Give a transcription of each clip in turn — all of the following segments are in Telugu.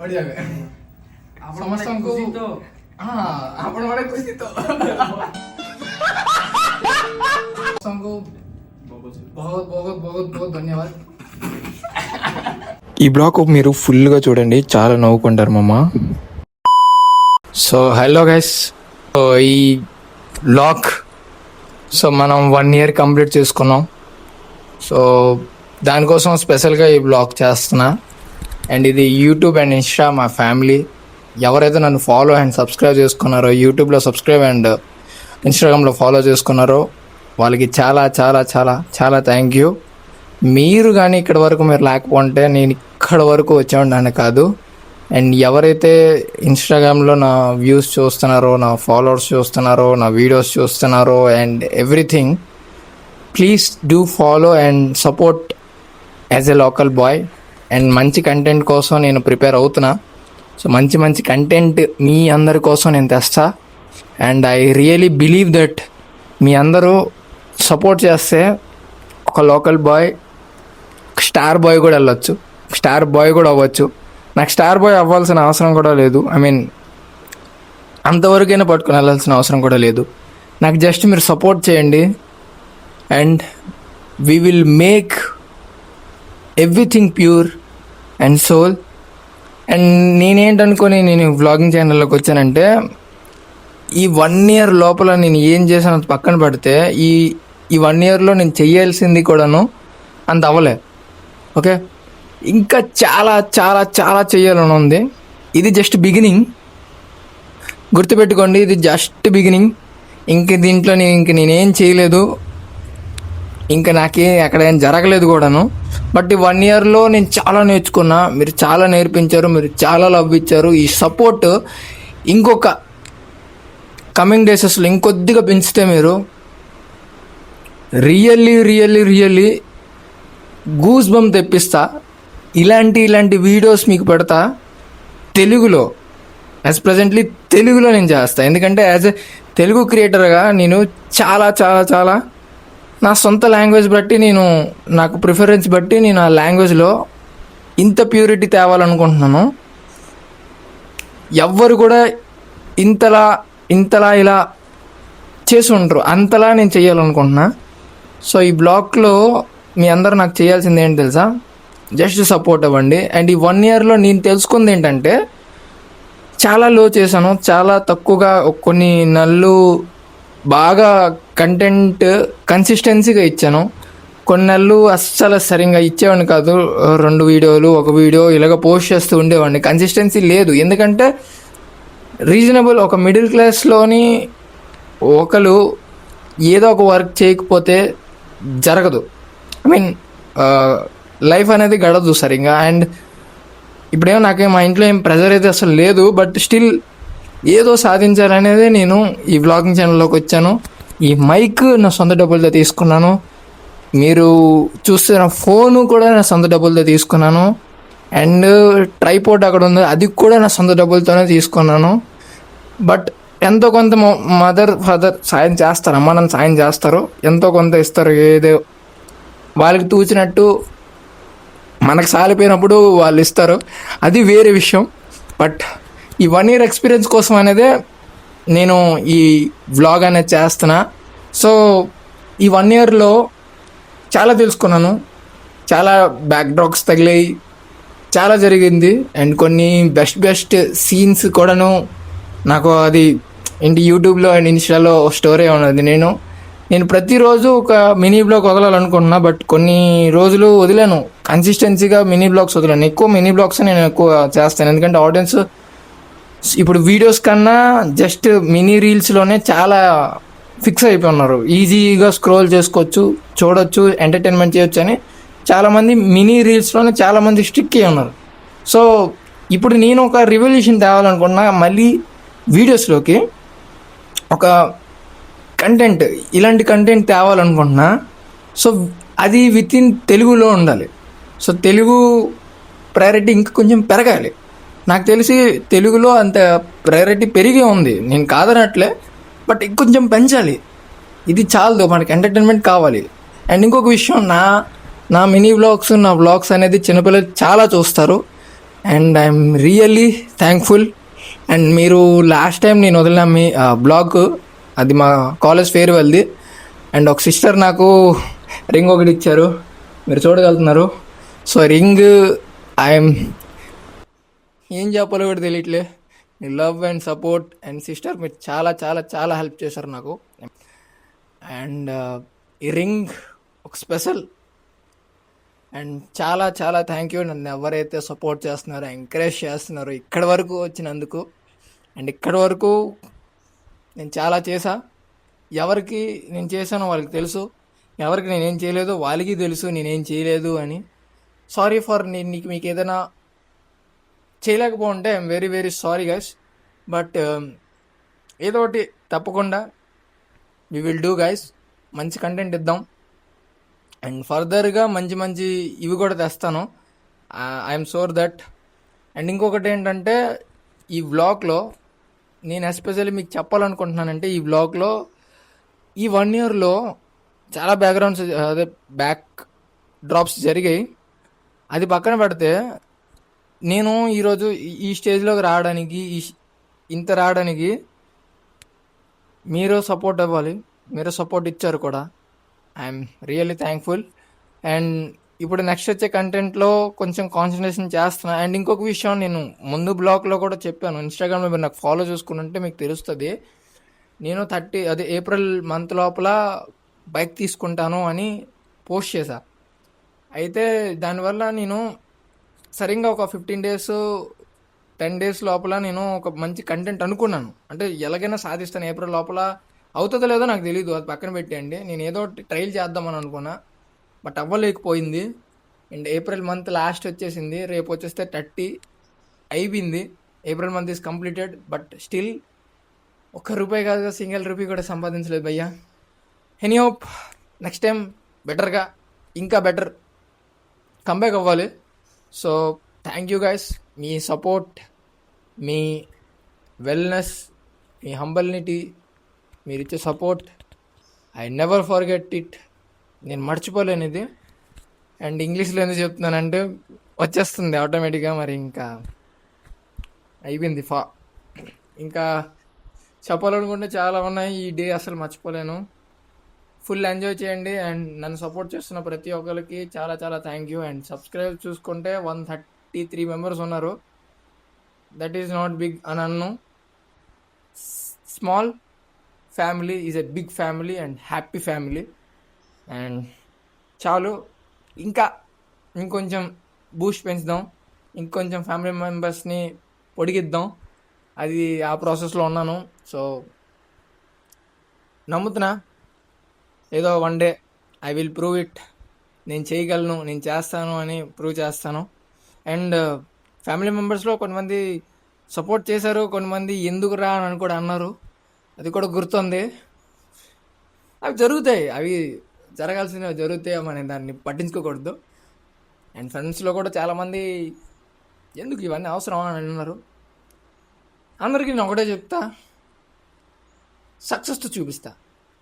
बढ़िया है समझता हूँ तो हाँ आपण वाले खुशी तो सबको बहुत बहुत बहुत बहुत धन्यवाद ఈ బ్లాగ్ మీరు ఫుల్గా చూడండి, చాలా నవ్వుకుంటారు మామ. సో హలో గైస్, సో ఈ బ్లాగ్ సో మనం 1 year కంప్లీట్ చేసుకున్నాం. సో దానికోసం స్పెషల్గా ఈ బ్లాగ్ చేస్తున్నా. అండ్ ఇది యూట్యూబ్ అండ్ ఇన్స్టా మా ఫ్యామిలీ ఎవరైతే నన్ను ఫాలో అండ్ సబ్స్క్రైబ్ చేసుకున్నారో, యూట్యూబ్లో సబ్స్క్రైబ్ అండ్ ఇన్స్టాగ్రామ్లో ఫాలో చేసుకున్నారో వాళ్ళకి చాలా చాలా చాలా చాలా థ్యాంక్ యూ. మీరు కానీ ఇక్కడ వరకు మీరు లేకపోతే నేను ఇక్కడ వరకు వచ్చేవాడిని కాదు. అండ్ ఎవరైతే ఇన్స్టాగ్రామ్లో నా వ్యూస్ చూస్తున్నారో, నా ఫాలోవర్స్ చూస్తున్నారో, నా వీడియోస్ చూస్తున్నారో and everything, please do follow and support as a local boy. And మంచి కంటెంట్ కోసం నేను ప్రిపేర్ అవుతున్నా. సో మంచి మంచి కంటెంట్ మీ అందరి కోసం నేను తెస్తా. And I really believe that మీ అందరూ సపోర్ట్ చేస్తే ఒక లోకల్ బాయ్ స్టార్ బాయ్ కూడా వెళ్ళొచ్చు, స్టార్ బాయ్ కూడా అవ్వచ్చు. నాకు స్టార్ బాయ్ అవ్వాల్సిన అవసరం కూడా లేదు. ఐ మీన్ అంతవరకైనా పట్టుకుని వెళ్ళాల్సిన అవసరం కూడా లేదు. నాకు జస్ట్ మీరు సపోర్ట్ చేయండి and we will make everything pure and soul. And నేనేంటనుకొని నేను వ్లాగింగ్ ఛానల్లోకి వచ్చానంటే, ఈ 1 year లోపల నేను ఏం చేశాను పక్కన పడితే ఈ 1 yearలో నేను చేయాల్సింది కూడాను అంత అవ్వలే. ఓకే, ఇంకా చాలా చాలా చాలా చేయాలని ఉంది. ఇది జస్ట్ బిగినింగ్, గుర్తుపెట్టుకోండి, ఇది జస్ట్ బిగినింగ్. ఇంక దీంట్లో నేనేం చేయలేదు, ఇంకా అక్కడ ఏం జరగలేదు కూడాను. బట్ ఈ 1 yearలో నేను చాలా నేర్చుకున్నా, మీరు చాలా నేర్పించారు, మీరు చాలా లవ్ ఇచ్చారు. ఈ సపోర్ట్ ఇంకొక కమింగ్ డేసెస్లో ఇంకొద్దిగా పెంచితే మీరు really really really goose bump తెప్పిస్తా. ఇలాంటి వీడియోస్ మీకు పెడతా తెలుగులో. యాజ్ ప్రజెంట్లీ తెలుగులో నేను చేస్తా. ఎందుకంటే యాజ్ ఎ తెలుగు క్రియేటర్గా నేను చాలా చాలా చాలా నా సొంత లాంగ్వేజ్ బట్టి, నాకు ప్రిఫరెన్స్ బట్టి నేను ఆ లాంగ్వేజ్లో ఇంత ప్యూరిటీ తేవాలనుకుంటున్నాను. ఎవ్వరు కూడా ఇంతలా ఇలా చేసి ఉండరు, అంతలా నేను చేయాలనుకుంటున్నా. సో ఈ బ్లాగ్లో మీ అందరూ నాకు చేయాల్సింది ఏంటి తెలుసా, జస్ట్ సపోర్ట్ అవ్వండి. అండ్ ఈ 1 yearలో నేను తెలుసుకుంది ఏంటంటే, చాలా లో చేశాను, చాలా తక్కువగా కొన్ని నెలలు బాగా కంటెంట్ కన్సిస్టెన్సీగా ఇచ్చాను. కొన్ని నెలలు అస్సలు సరిగ్గా ఇచ్చేవాడిని కాదు. 2 వీడియోలు 1 వీడియో ఇలాగ పోస్ట్ చేస్తూ ఉండేవాడిని. కన్సిస్టెన్సీ లేదు. ఎందుకంటే రీజనబుల్ ఒక మిడిల్ క్లాస్లోని ఒకరు ఏదో ఒక వర్క్ చేయకపోతే జరగదు. ఐ మీన్ లైఫ్ అనేది గడదు సరిగ్గా. అండ్ ఇప్పుడేమో నాకేం మా ఇంట్లో ఏం ప్రెజర్ అయితే అసలు లేదు. బట్ స్టిల్ ఏదో సాధించాలనేది నేను ఈ వ్లాగింగ్ ఛానల్లోకి వచ్చాను. ఈ మైక్ నా సొంత డబ్బులతో తీసుకున్నాను. మీరు చూస్తున్న ఫోను కూడా నా సొంత డబ్బులతో తీసుకున్నాను. అండ్ ట్రైపోర్డ్ అక్కడ ఉంది, అది కూడా నా సొంత డబ్బులతోనే తీసుకున్నాను. బట్ ఎంతో కొంత మదర్ ఫాదర్ సాయం చేస్తారు, అమ్మ నన్ను సాయం చేస్తారు, ఎంతో కొంత ఇస్తారు. ఏదో వాళ్ళకి తూచినట్టు మనకు సాలిపోయినప్పుడు వాళ్ళు ఇస్తారు, అది వేరే విషయం. బట్ ఈ 1 year ఎక్స్పీరియన్స్ కోసం అనేదే నేను ఈ వ్లాగ్ అనేది చేస్తున్నా. సో ఈ 1 yearలో చాలా తెలుసుకున్నాను, చాలా బ్యాక్ డ్రాప్స్ తగిలాయి, చాలా జరిగింది. అండ్ కొన్ని బెస్ట్ సీన్స్ కూడాను నాకు అది యూట్యూబ్లో అండ్ ఇన్స్టాలో స్టోరీ ఉన్నది. నేను ప్రతిరోజు ఒక మినీ బ్లాగ్ వదలాలనుకుంటున్నా. బట్ కొన్ని రోజులు వదిలేను, కన్సిస్టెన్సీగా మినీ బ్లాగ్స్ వదిలేను. ఎక్కువ మినీ బ్లాగ్స్ నేను ఎక్కువ చేస్తాను. ఎందుకంటే ఆడియన్స్ ఇప్పుడు వీడియోస్ కన్నా జస్ట్ మినీ రీల్స్లోనే చాలా ఫిక్స్ అయిపోయి ఉన్నారు. ఈజీగా స్క్రోల్ చేసుకోవచ్చు, చూడొచ్చు, ఎంటర్టైన్మెంట్ చేయొచ్చు అని చాలామంది మినీ రీల్స్లోనే చాలామంది స్టిక్ అయ్యి ఉన్నారు. సో ఇప్పుడు నేను ఒక రివల్యూషన్ తేవాలనుకుంటున్నా, మళ్ళీ వీడియోస్లోకి ఒక కంటెంట్, ఇలాంటి కంటెంట్ తేవాలనుకుంటున్నా. సో అది విత్ ఇన్ తెలుగులో ఉండాలి. సో తెలుగు ప్రయారిటీ ఇంకా కొంచెం పెరగాలి. నాకు తెలిసి తెలుగులో అంత ప్రయారిటీ పెరిగే ఉంది, నేను కాదనట్లే. బట్ ఇంకొంచెం పెంచాలి. ఇది చాలదు, మనకి ఎంటర్టైన్మెంట్ కావాలి. అండ్ ఇంకొక విషయం, నా మినీ వ్లాగ్స్, నా వ్లాగ్స్ అనేది చిన్నపిల్లలు చాలా చూస్తారు. And I'm really thankful. And మీరు లాస్ట్ టైం నేను వదిలిన మీ బ్లాగ్ అది మా కాలేజ్ ఫేర్వెల్ది. అండ్ ఒక సిస్టర్ నాకు రింగ్ ఒకటి ఇచ్చారు, మీరు చూడగలుగుతున్నారు. సో రింగ్ ఐఎమ్ ఏం చెప్పాలో కూడా తెలియట్లే. మీ love and support and sister మీరు చాలా చాలా చాలా హెల్ప్ చేశారు నాకు. అండ్ ఈ రింగ్ ఒక స్పెషల్. అండ్ చాలా చాలా థ్యాంక్ యూ నన్ను ఎవరైతే సపోర్ట్ చేస్తున్నారో, ఎంకరేజ్ చేస్తున్నారో ఇక్కడి వరకు వచ్చినందుకు. అండ్ ఇక్కడి వరకు నేను చాలా చేశా. ఎవరికి నేను చేశానో వాళ్ళకి తెలుసు, ఎవరికి నేనేం చేయలేదో వాళ్ళకి తెలుసు నేనేం చేయలేదు అని. సారీ ఫర్ నేను మీకు ఏదైనా చేయలేకపోతే I'm very very sorry guys. But ఏదో ఒకటి తప్పకుండా వి విల్ డూ గైస్. మంచి కంటెంట్ ఇద్దాం. అండ్ ఫర్దర్గా మంచి మంచి ఇవి కూడా తెస్తాను, ఐఎమ్ షూర్ దట్. అండ్ ఇంకొకటి ఏంటంటే ఈ వ్లాగ్లో నేను ఎస్పెషల్లీ మీకు చెప్పాలనుకుంటున్నానంటే, ఈ వ్లాగ్లో ఈ 1 ఇయర్లో చాలా బ్యాక్గ్రౌండ్స్ అదే బ్యాక్ డ్రాప్స్ జరిగాయి. అది పక్కన పెడితే నేను ఈరోజు ఈ స్టేజ్లోకి రావడానికి ఇంత రావడానికి మీరు సపోర్ట్ ఇవ్వాలి. మీరు సపోర్ట్ ఇచ్చారు కూడా. I'm really thankful. అండ్ ఇప్పుడు నెక్స్ట్ వచ్చే కంటెంట్లో కొంచెం కాన్సన్ట్రేషన్ చేస్తున్నా. అండ్ ఇంకొక విషయం నేను ముందు బ్లాగ్లో కూడా చెప్పాను, ఇన్స్టాగ్రామ్లో మీరు నాకు ఫాలో చేసుకుంటే మీకు తెలుస్తుంది. నేను ఏప్రిల్ మంత్ లోపల బైక్ తీసుకుంటాను అని పోస్ట్ చేశా. అయితే దానివల్ల నేను సరిగ్గా ఒక 15 days 10 days లోపల నేను ఒక మంచి కంటెంట్ అనుకున్నాను. అంటే ఎలాగైనా సాధిస్తాను ఏప్రిల్ లోపల. అవుతుందో లేదో నాకు తెలీదు, అది పక్కన పెట్టేయండి. నేను ఏదో ట్రైల్ చేద్దామని అనుకున్నా, బట్ అవ్వలేకపోయింది. అండ్ ఏప్రిల్ మంత్ లాస్ట్ వచ్చేసింది, రేపు వచ్చేస్తే 30 అయిపోయింది. April month is completed. But still ₹1 కాదు, సింగిల్ రూపీ కూడా సంపాదించలేదు భయ్యా. ఎనీ హోప్ నెక్స్ట్ టైం బెటర్గా ఇంకా బెటర్ కంబ్యాక్ అవ్వాలి. So thank you guys. మీ సపోర్ట్, మీ వెల్నెస్, మీ హంబల్నిటీ, మీరు ఇచ్చే support I never forget it. నేను మర్చిపోలేను ఇది. అండ్ ఇంగ్లీష్లో ఎందుకు చెప్తున్నానంటే వచ్చేస్తుంది ఆటోమేటిక్గా. మరి ఇంకా అయిపోయింది ఇంకా చెప్పాలనుకుంటే చాలా ఉన్నాయి. ఈ డే అసలు మర్చిపోలేను. ఫుల్ ఎంజాయ్ చేయండి. అండ్ నన్ను సపోర్ట్ చేస్తున్న ప్రతి ఒక్కరికి చాలా చాలా థ్యాంక్ యూ. అండ్ సబ్స్క్రైబ్ చూసుకుంటే 133 members ఉన్నారు. దట్ ఈజ్ నాట్ బిగ్ అని అన్ను. Small family is a big family and happy family. And చాలు, ఇంకొంచెం బూస్ట్ పెంచుదాం, ఇంకొంచెం ఫ్యామిలీ మెంబర్స్ని పొడిగిద్దాం. అది ఆ ప్రాసెస్లో ఉన్నాను. సో నమ్ముతున్నా ఏదో one day I will prove it. నేను చేయగలను, నేను చేస్తాను అని ప్రూవ్ చేస్తాను. అండ్ ఫ్యామిలీ మెంబర్స్లో కొంతమంది సపోర్ట్ చేశారు, కొంతమంది ఎందుకు రా అని కూడా అన్నారు. అది కూడా గుర్తుంది. అవి జరుగుతాయి, అవి జరగాల్సినవి జరుగుతాయి, మనం దాన్ని పట్టించుకోకూడదు. అండ్ ఫ్రెండ్స్లో కూడా చాలామంది ఎందుకు ఇవన్నీ అవసరం అని అన్నారు. అందరికీ నేను ఒకటే చెప్తా, సక్సెస్తో చూపిస్తా,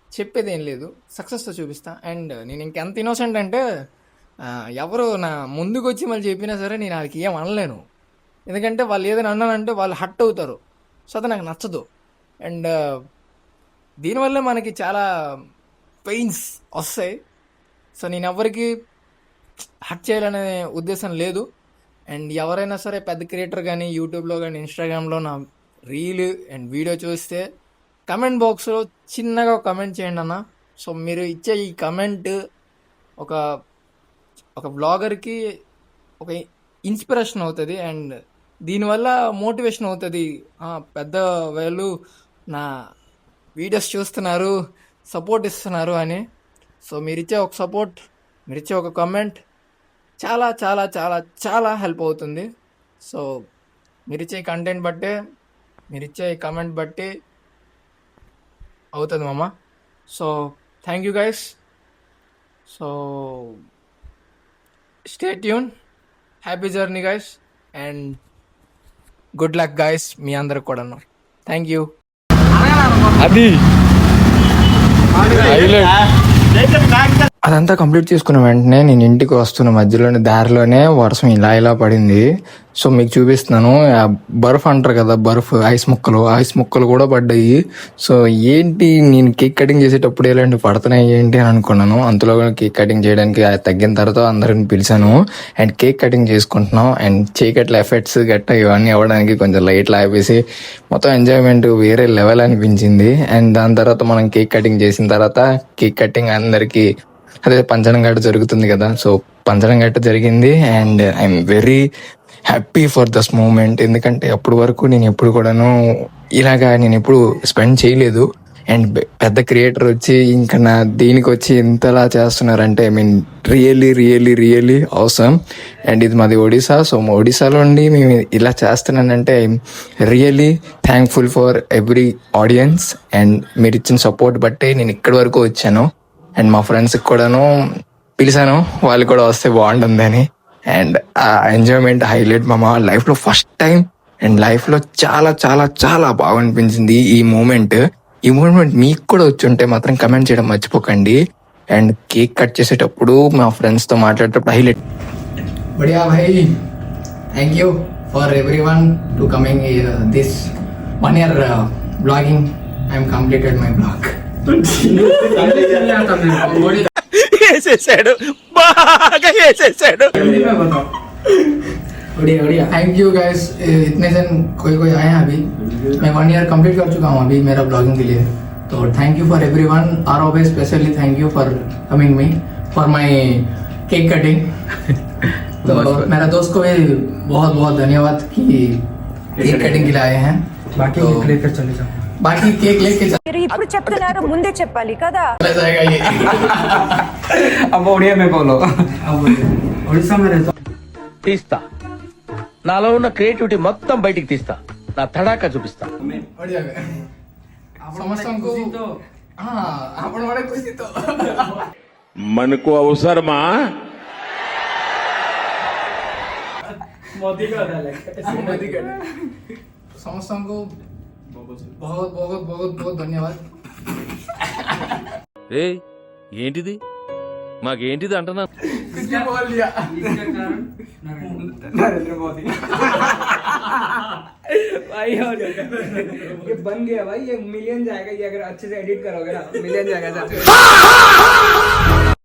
చెప్పేది ఏం లేదు, సక్సెస్తో చూపిస్తా. అండ్ నేను ఇంకెంత ఇన్నోసెంట్ అంటే ఎవరు నా ముందుకు వచ్చి మళ్ళీ చెప్పినా సరే నేను వాళ్ళకి ఏం అనలేను. ఎందుకంటే వాళ్ళు ఏదైనా అన్నానంటే వాళ్ళు హర్ట్ అవుతారు. సో అది నాకు నచ్చదు. అండ్ దీనివల్ల మనకి చాలా పెయిన్స్ వస్తాయి. సో నేను ఎవరికి హర్ట్ చేయాలనే ఉద్దేశం లేదు. అండ్ ఎవరైనా సరే పెద్ద క్రియేటర్ కానీ యూట్యూబ్లో కానీ ఇన్స్టాగ్రామ్లో నా రీల్ అండ్ వీడియో చూస్తే కమెంట్ బాక్స్లో చిన్నగా కమెంట్ చేయండి అన్న. సో మీరు ఇచ్చే ఈ కమెంట్ ఒక బ్లాగర్కి ఒక ఇన్స్పిరేషన్ అవుతుంది. అండ్ దీనివల్ల మోటివేషన్ అవుతుంది. పెద్ద వాళ్ళు నా వీడియోస్ చూస్తున్నారు, సపోర్ట్ ఇస్తున్నారు అని. సో మీరిచ్చే ఒక సపోర్ట్, మీరిచ్చే ఒక కమెంట్ చాలా చాలా చాలా చాలా హెల్ప్ అవుతుంది. సో మీరిచ్చే కంటెంట్ బట్టే, మీరిచ్చే కమెంట్ బట్టి అవుతుంది మామ. So thank you guys. So stay tune, happy journey guys, and good luck guys మీ అందరికి కూడా. Thank you. అది అదంతా కంప్లీట్ చేసుకున్న వెంటనే నేను ఇంటికి వస్తున్న మధ్యలోనే దారిలోనే వర్షం ఇలా పడింది. సో మీకు చూపిస్తున్నాను. బర్ఫ్ అంటారు కదా, బర్ఫ్ ఐస్ ముక్కలు కూడా పడ్డాయి. సో ఏంటి నేను కేక్ కటింగ్ చేసేటప్పుడు ఇలాంటి పడుతున్నాయి ఏంటి అని అనుకున్నాను. అంతలో కేక్ కటింగ్ చేయడానికి తగ్గిన తర్వాత అందరిని పిలిచాను అండ్ కేక్ కటింగ్ చేసుకుంటున్నాం. అండ్ చీకట్ల ఎఫెక్ట్స్ గట్ట ఇవన్నీ అవ్వడానికి కొంచెం లైట్లు ఆపేసి మొత్తం ఎంజాయ్మెంట్ వేరే లెవెల్ అనిపించింది. అండ్ దాని తర్వాత మనం కేక్ కటింగ్ చేసిన తర్వాత కేక్ కటింగ్ అందరికీ అదే పంచడం గట్ట జరుగుతుంది కదా, సో పంచడం గట్ట జరిగింది. And I'm very happy for this moment. ఎందుకంటే అప్పటి వరకు నేను ఎప్పుడు కూడాను ఇలాగా నేను ఎప్పుడు స్పెండ్ చేయలేదు. అండ్ పెద్ద క్రియేటర్ వచ్చి ఇంకా నా దీనికి వచ్చి ఇంతలా చేస్తున్నారంటే ఐ మీన్ రియల్లీ అవసరం. అండ్ ఇది మాది ఒడిశా. సో మా ఒడిశాలో ఉండి మేము ఇలా చేస్తున్నానంటే I'm really thankful for every audience. And మీరు ఇచ్చిన సపోర్ట్ బట్టే నేను ఇక్కడి వరకు వచ్చాను. అండ్ మా ఫ్రెండ్స్కి కూడాను పిలిచాను, వాళ్ళు కూడా వస్తే బాగుంటుందని. అండ్ ఆ ఎంజాయ్మెంట్ హైలైట్ మా లైఫ్లో ఫస్ట్ టైం. అండ్ లైఫ్లో చాలా చాలా చాలా బాగా అనిపించింది ఈ మూమెంట్. ఈ మూమెంట్ మీకు కూడా వచ్చి ఉంటే మాత్రం కమెంట్ చేయడం మర్చిపోకండి. అండ్ కేక్ కట్ చేసేటప్పుడు మా ఫ్రెండ్స్తో మాట్లాడేటప్పుడు హైలైట్. बढ़िया भाई, thank you for everyone to coming this 1 year vlogging. I am completed my vlog. వేసేసాడు, బాగా వేసేసాడు. बढ़िया थैंक यू गाइस. इतने जन कोई आए हैं अभी. मैं 1 year कंप्लीट कर चुका हूँ अभी मेरा ब्लॉगिंग के लिए. तो thank you for everyone. Or specially thank you for coming me for my cake cutting. तो मेरा दोस्त को भी बहुत बहुत धन्यवाद कि केक कटिंग के लिए आए हैं. बाकी केक लेकर चले जाओ. बाकी केक लेके మీరు ఇప్పుడు చెప్తున్నారు, ముందే చెప్పాలి కదా. चला जाएगा ये. अब उड़िया में बोलो. उड़ीसा में रहता తీస్తా, నాలో ఉన్న క్రియేటివిటీ మొత్తం బయటికి తీస్తా, నా తడాకా చూపిస్తా. बढ़िया సమస్యకు आपण म्हणे खुशी तो మనకు అవసరమా? సమస్యకు बहुत बहुत बहुत बहुत धन्यवाद. ఏ ఏంటిది, మాకేంటిది అంటున్నా. कुछ भी बोल दिया. नरेंद्र मोदी. भाई और ये बन गया भाई, ये मिलियन जाएगा ये, अगर अच्छे से एडिट करोगे ना मिलियन जाएगा.